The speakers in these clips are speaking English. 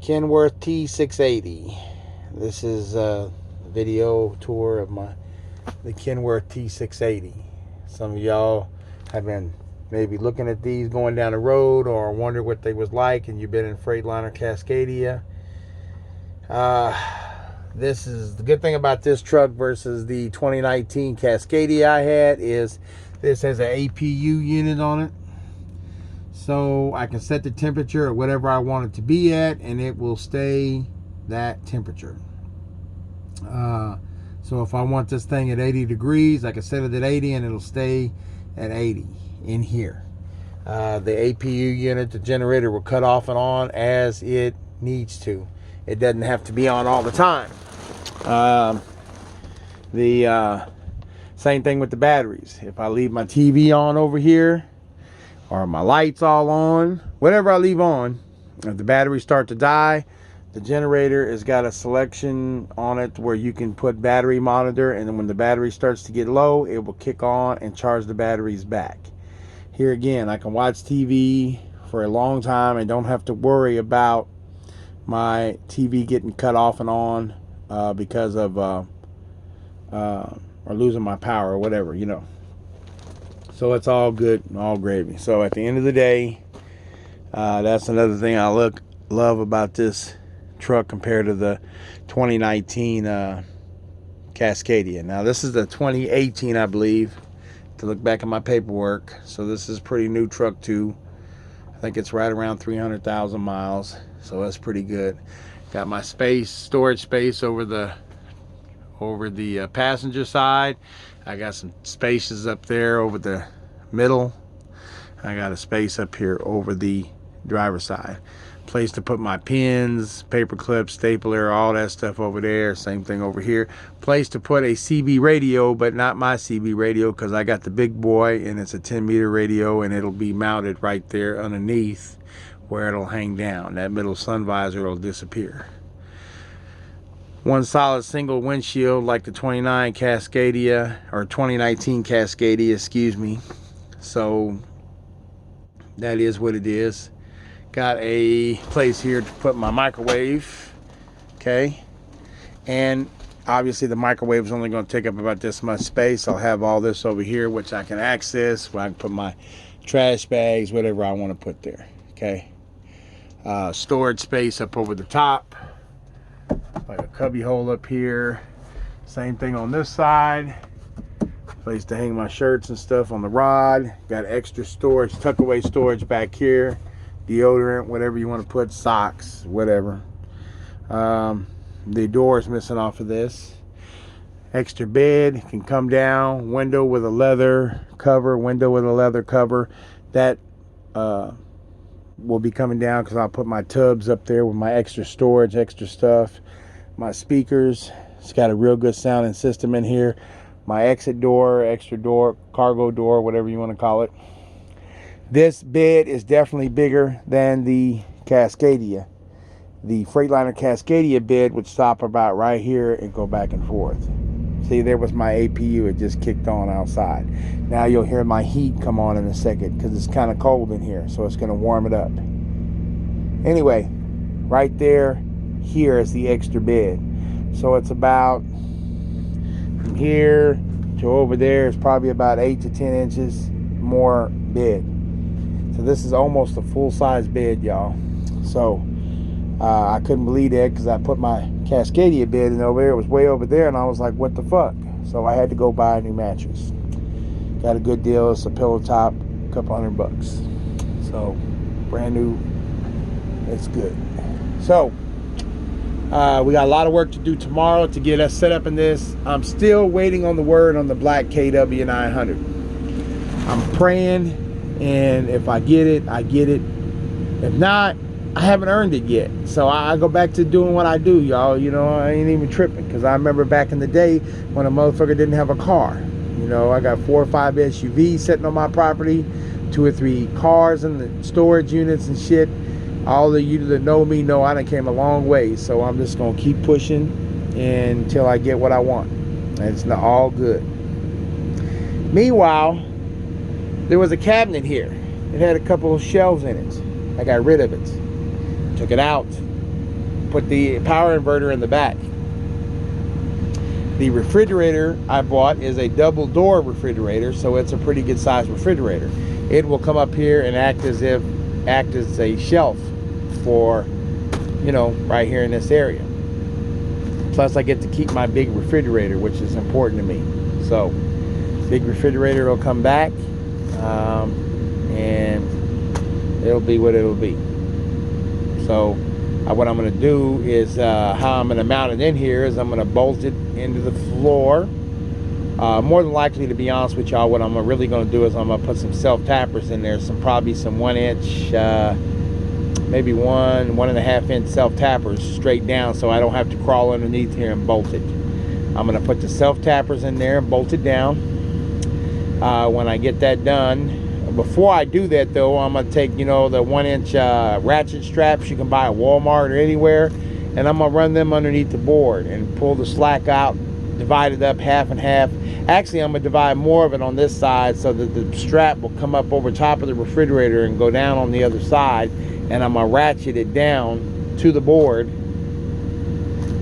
Kenworth T680. This is a video tour of the Kenworth T680. Some of y'all have been maybe looking at these going down the road or wonder what they was like, and you've been in Freightliner Cascadia. This is the good thing about this truck versus the 2019 Cascadia I had is this has an APU unit on it. So I can set the temperature at whatever I want it to be at, and it will stay that temperature. So if I want this thing at 80 degrees, I can set it at 80 and it'll stay at 80 in here. The APU unit, the generator, will cut off and on as it needs to. It doesn't have to be on all the time. Same thing with the batteries. If I leave my TV on over here, or my lights all on, whatever I leave on, if the batteries start to die, the generator has got a selection on it where you can put battery monitor, and then when the battery starts to get low, it will kick on and charge the batteries back. Here again, I can watch TV for a long time and don't have to worry about my TV getting cut off and on because of or losing my power or whatever, you know. So it's all good, all gravy. So at the end of the day, that's another thing I love about this truck compared to the 2019 Cascadia. Now this is the 2018, I believe, to look back at my paperwork. So this is a pretty new truck too. I think it's right around 300,000 miles. So that's pretty good. Got my storage space over the passenger side. I got some spaces up there over the middle. I got a space up here over the driver's side. Place to put my pins, paper clips, stapler, all that stuff over there. Same thing over here. Place to put a CB radio, but not my CB radio because I got the big boy and it's a 10-meter radio, and it'll be mounted right there underneath where it'll hang down. That middle sun visor will disappear. One solid single windshield like the 29 Cascadia, or 2019 Cascadia, excuse me. So that is what it is. Got a place here to put my microwave, okay? And obviously the microwave is only going to take up about this much space. I'll have all this over here, which I can access, where I can put my trash bags, whatever I want to put there, okay? Storage space up over the top. Like a cubby hole up here. Same thing on this side. Place to hang my shirts and stuff on the rod. Got extra storage, tuck away storage back here. Deodorant, whatever you want to put, socks, whatever. The door is missing off of this. Extra bed can come down. Window with a leather cover. Window with a leather cover. That will be coming down because I'll put my tubs up there with my extra storage, extra stuff. My speakers, it's got a real good sounding system in here. My exit door, extra door, cargo door, whatever you want to call it. This bed is definitely bigger than the Cascadia. The Freightliner Cascadia bed would stop about right here and go back and forth. See, there was my APU. It just kicked on outside. Now you'll hear my heat come on in a second because it's kind of cold in here, so it's going to warm it up. Anyway, right there, here is the extra bed. So it's about from here to over there is probably about 8 to 10 inches more bed. So this is almost a full-size bed, y'all. So I couldn't believe that because I put my Cascadia bed in over there. It was way over there, and I was like, what the fuck? So I had to go buy a new mattress. Got a good deal. It's a pillow top, a couple $100. So brand new. It's good. So we got a lot of work to do tomorrow to get us set up in this. I'm still waiting on the word on the black KW 900. I'm praying, and if I get it, I get it. If not, I haven't earned it yet. So I go back to doing what I do, y'all. You know, I ain't even tripping, because I remember back in the day when a motherfucker didn't have a car. You know, I got 4 or 5 SUVs sitting on my property, 2 or 3 cars in the storage units and shit. All of you that know me know I done came a long way. So I'm just going to keep pushing until I get what I want. And it's not all good. Meanwhile, there was a cabinet here. It had a couple of shelves in it. I got rid of it. Took it out. put the power inverter in the back. The refrigerator I bought is a double door refrigerator, so it's a pretty good sized refrigerator. It will come up here and act as a shelf for, you know, right here in this area. Plus I get to keep my big refrigerator, which is important to me. So big refrigerator will come back, and it'll be what it'll be. So what I'm going to do is, how I'm going to mount it in here is I'm going to bolt it into the floor. More than likely, to be honest with y'all, what I'm really going to do is I'm going to put some self-tappers in there, probably some 1-inch, maybe 1.5 inch self-tappers straight down, so I don't have to crawl underneath here and bolt it. I'm going to put the self-tappers in there and bolt it down. When I get that done, before I do that though, I'm going to take, you know, the 1-inch ratchet straps you can buy at Walmart or anywhere, and I'm going to run them underneath the board and pull the slack out, divide it up half and half. Actually, I'm going to divide more of it on this side so that the strap will come up over top of the refrigerator and go down on the other side, and I'm going to ratchet it down to the board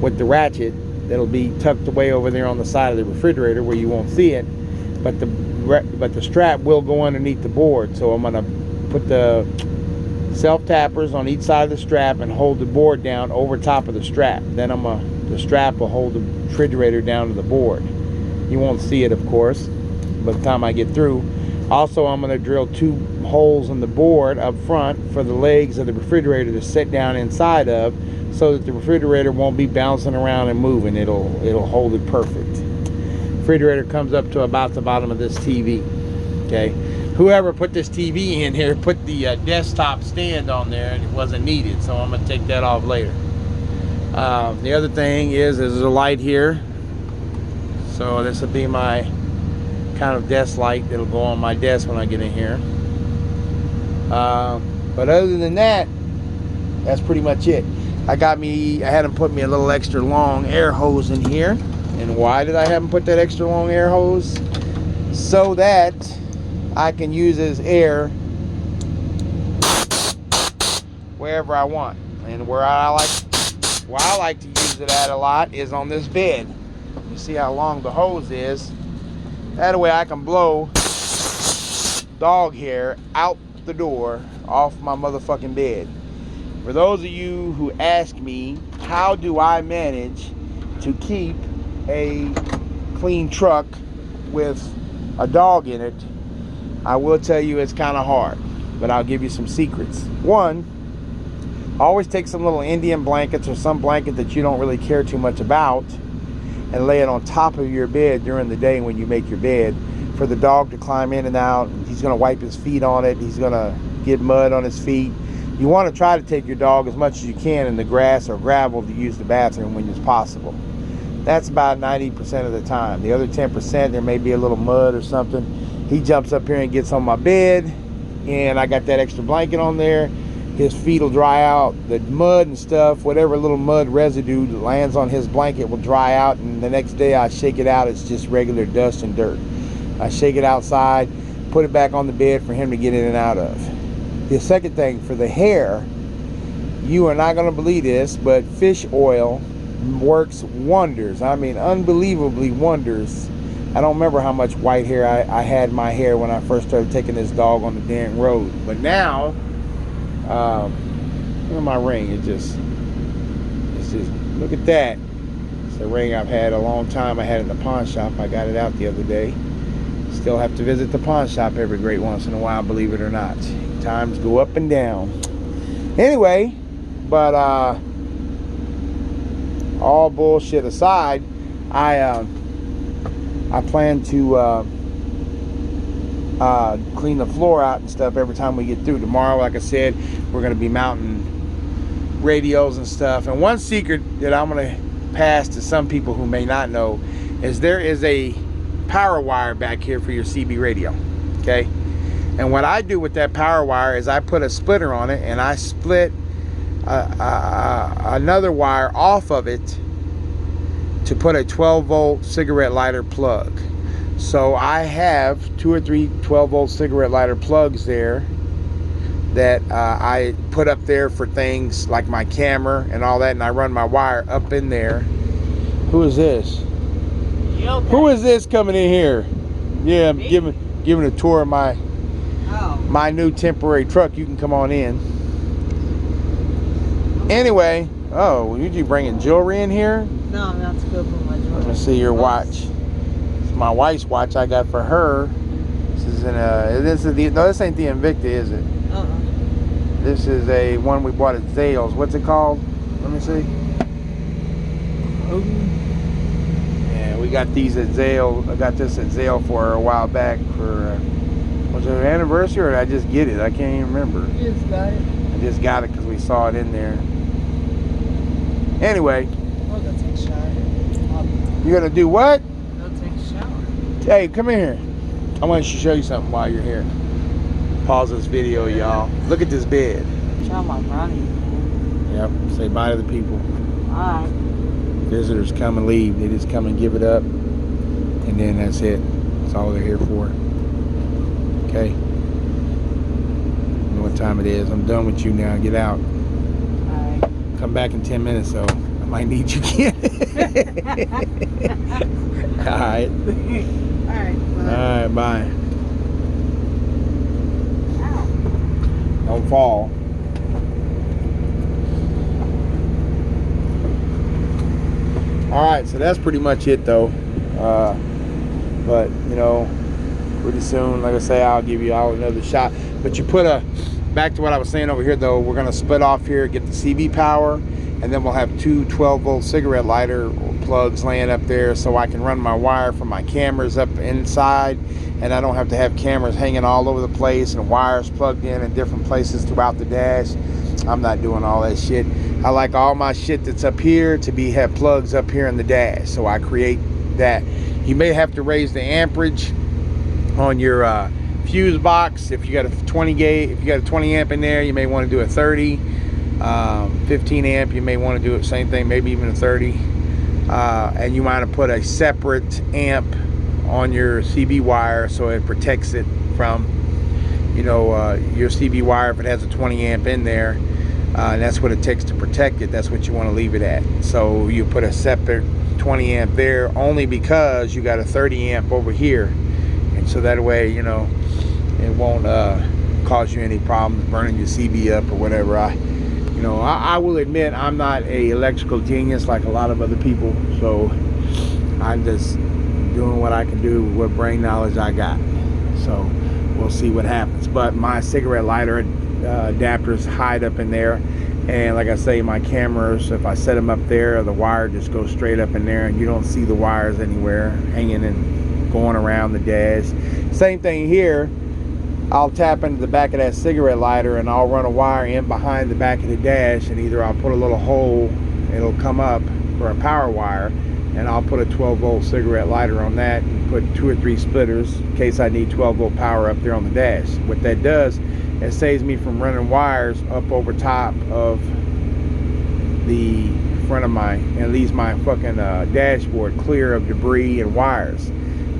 with the ratchet that'll be tucked away over there on the side of the refrigerator where you won't see it, but the strap will go underneath the board. So I'm going to put the self-tappers on each side of the strap and hold the board down over top of the strap. Then the strap will hold the refrigerator down to the board. You won't see it, of course, by the time I get through. Also, I'm going to drill 2 holes in the board up front for the legs of the refrigerator to sit down inside of, so that the refrigerator won't be bouncing around and moving. It'll hold it perfect. Refrigerator comes up to about the bottom of this TV. Okay, whoever put this TV in here put the desktop stand on there, and it wasn't needed, so I'm going to take that off later. The other thing is there's a light here, so this will be my kind of desk light that'll go on my desk when I get in here. But other than that, that's pretty much it. I had them put me a little extra long air hose in here. And why did I have them put that extra long air hose? So that I can use as air wherever I want. And where I like to use it at a lot is on this bed. You see how long the hose is? That way I can blow dog hair out the door off my motherfucking bed. For those of you who ask me, how do I manage to keep a clean truck with a dog in it, I will tell you it's kind of hard, but I'll give you some secrets. One, always take some little Indian blankets or some blanket that you don't really care too much about and lay it on top of your bed during the day when you make your bed, for the dog to climb in and out. He's going to wipe his feet on it. He's going to get mud on his feet. You want to try to take your dog as much as you can in the grass or gravel to use the bathroom when it's possible. That's about 90% of the time. The other 10%, there may be a little mud or something. He jumps up here and gets on my bed, and I got that extra blanket on there. His feet will dry out. The mud and stuff, whatever little mud residue that lands on his blanket will dry out, and the next day I shake it out. It's just regular dust and dirt. I shake it outside, put it back on the bed for him to get in and out of. The second thing, for the hair, you are not going to believe this, but fish oil works wonders. I mean, unbelievably wonders. I don't remember how much white hair I had in my hair when I first started taking this dog on the damn road. But now, look at my ring. It's just, look at that. It's a ring I've had a long time. I had it in the pawn shop. I got it out the other day. Still have to visit the pawn shop every great once in a while, believe it or not. Times go up and down. Anyway, but all bullshit aside, I plan to clean the floor out and stuff every time we get through. Tomorrow, like I said, we're going to be mounting radios and stuff. And one secret that I'm going to pass to some people who may not know is there is a power wire back here for your CB radio. Okay, and what I do with that power wire is I put a splitter on it, and I split another wire off of it to put a 12-volt cigarette lighter plug. So I have 2 or 3 12-volt cigarette lighter plugs there that I put up there for things like my camera and all that, and I run my wire up in there. Who is this? Okay? Who is this coming in here? Yeah, I'm giving a tour of my new temporary truck. You can come on in. Anyway, oh, you bringing jewelry in here? No, that's good for my jewelry. Let me see your watch. It's my wife's watch I got for her. This is in a. This ain't the Invicta, is it? This is a one we bought at Zales. What's it called? Let me see. Yeah, we got these at Zale. I got this at Zale for a while back for. Was it an anniversary or did I just get it? I can't even remember. You just got it. I just got it because we saw it in there. Anyway. I'll go take a shower. You're gonna do what? Go take a shower. Hey, come here. I want to show you something while you're here. Pause this video, y'all. Look at this bed. Show my brownie. Yep. Say bye to the people. Alright. Visitors come and leave. They just come and give it up, and then that's it. That's all they're here for. Okay. You know what time it is. I'm done with you now. Get out. Alright. Come back in 10 minutes, though. I might need you again. Alright. Alright. Alright, bye. Ow. Don't fall. Alright, so that's pretty much it, though. But, you know, pretty soon, like I say, I'll give you all another shot. But you put back to what I was saying over here, though, we're going to split off here, get the CB power, and then we'll have two 12-volt cigarette lighter plugs laying up there so I can run my wire from my cameras up inside, and I don't have to have cameras hanging all over the place and wires plugged in different places throughout the dash. I'm not doing all that shit. I like all my shit that's up here to have plugs up here in the dash, so I create that. You may have to raise the amperage on your fuse box. If you got a 20 gauge, if you got a 20 amp in there, you may want to do a 30. 15 amp, you may want to do it same thing, maybe even a 30. And you might have put a separate amp on your CB wire so it protects it from, you know, your CB wire if it has a 20 amp in there. And that's what it takes to protect it. That's what you want to leave it at. So you put a separate 20 amp there only because you got a 30 amp over here, and so that way, you know, it won't cause you any problems burning your CB up or whatever. I will admit I'm not a electrical genius like a lot of other people, so I'm just doing what I can do with what brain knowledge I got. So we'll see what happens. But my cigarette lighter adapters hide up in there, and like I say, my cameras, if I set them up there, the wire just goes straight up in there and you don't see the wires anywhere hanging and going around the dash. Same thing here. I'll tap into the back of that cigarette lighter and I'll run a wire in behind the back of the dash, and either I'll put a little hole, it'll come up for a power wire, and I'll put a 12-volt cigarette lighter on that and put 2 or 3 splitters in case I need 12-volt power up there on the dash. What that does, it saves me from running wires up over top of the front of it leaves my fucking dashboard clear of debris and wires.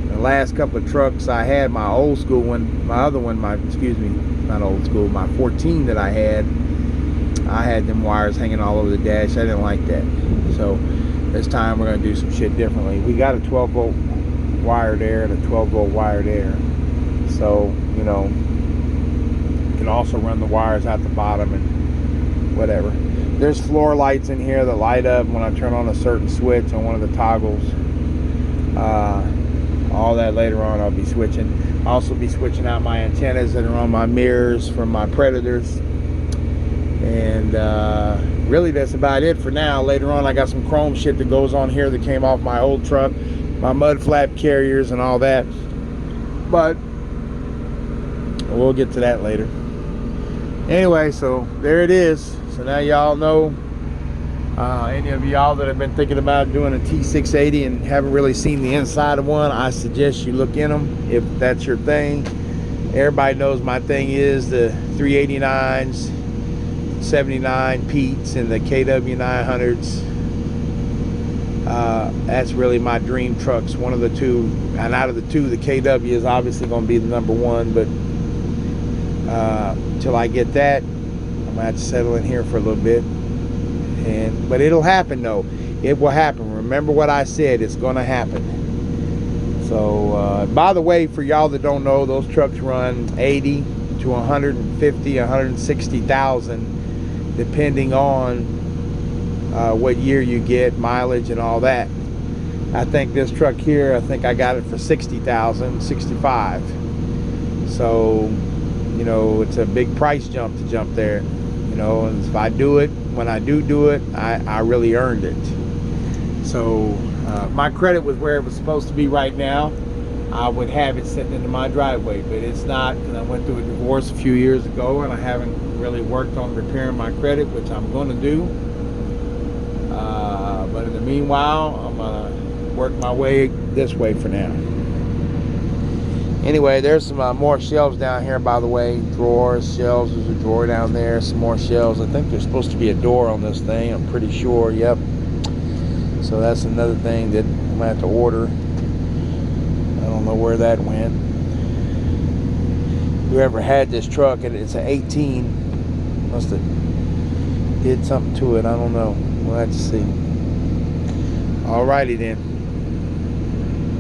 The last couple of trucks I had, my old school one, my 14 that I had them wires hanging all over the dash. I didn't like that. So this time we're going to do some shit differently. We got a 12-volt wire there and a 12-volt wire there. So, you know, you can also run the wires out the bottom and whatever. There's floor lights in here that light up when I turn on a certain switch on one of the toggles. All that later on I'll be switching. I'll also be switching out my antennas that are on my mirrors from my Predators. And really that's about it for now. Later on I got some chrome shit that goes on here that came off my old truck, my mud flap carriers and all that. But we'll get to that later. Anyway, so there it is. So now y'all know, any of y'all that have been thinking about doing a T680 and haven't really seen the inside of one, I suggest you look in them if that's your thing. Everybody knows my thing is the 389s, 79 Pete's, and the KW900s. That's really my dream trucks, one of the two. And out of the two, the KW is obviously going to be the number one, but Till I get that, I'm gonna have to settle in here for a little bit. But it'll happen though. It will happen. Remember what I said. It's gonna happen. So by the way, for y'all that don't know, those trucks run 80 to 150, 160,000, depending on what year you get, mileage and all that. I think this truck here, I think I got it for 60,000, 65. So, you know, it's a big price jump to jump there. You know, and if I do it, when I do it, I really earned it. So my credit was where it was supposed to be right now. I would have it sitting into my driveway, but it's not, because I went through a divorce a few years ago and I haven't really worked on repairing my credit, which I'm going to do. But in the meanwhile, I'm going to work my way this way for now. Anyway, there's some more shelves down here, by the way. Drawers, shelves. There's a drawer down there. Some more shelves. I think there's supposed to be a door on this thing. I'm pretty sure. Yep. So that's another thing that I'm going to have to order. I don't know where that went. Whoever had this truck, and it's an 18, must have did something to it. I don't know. We'll have to see. Alrighty then.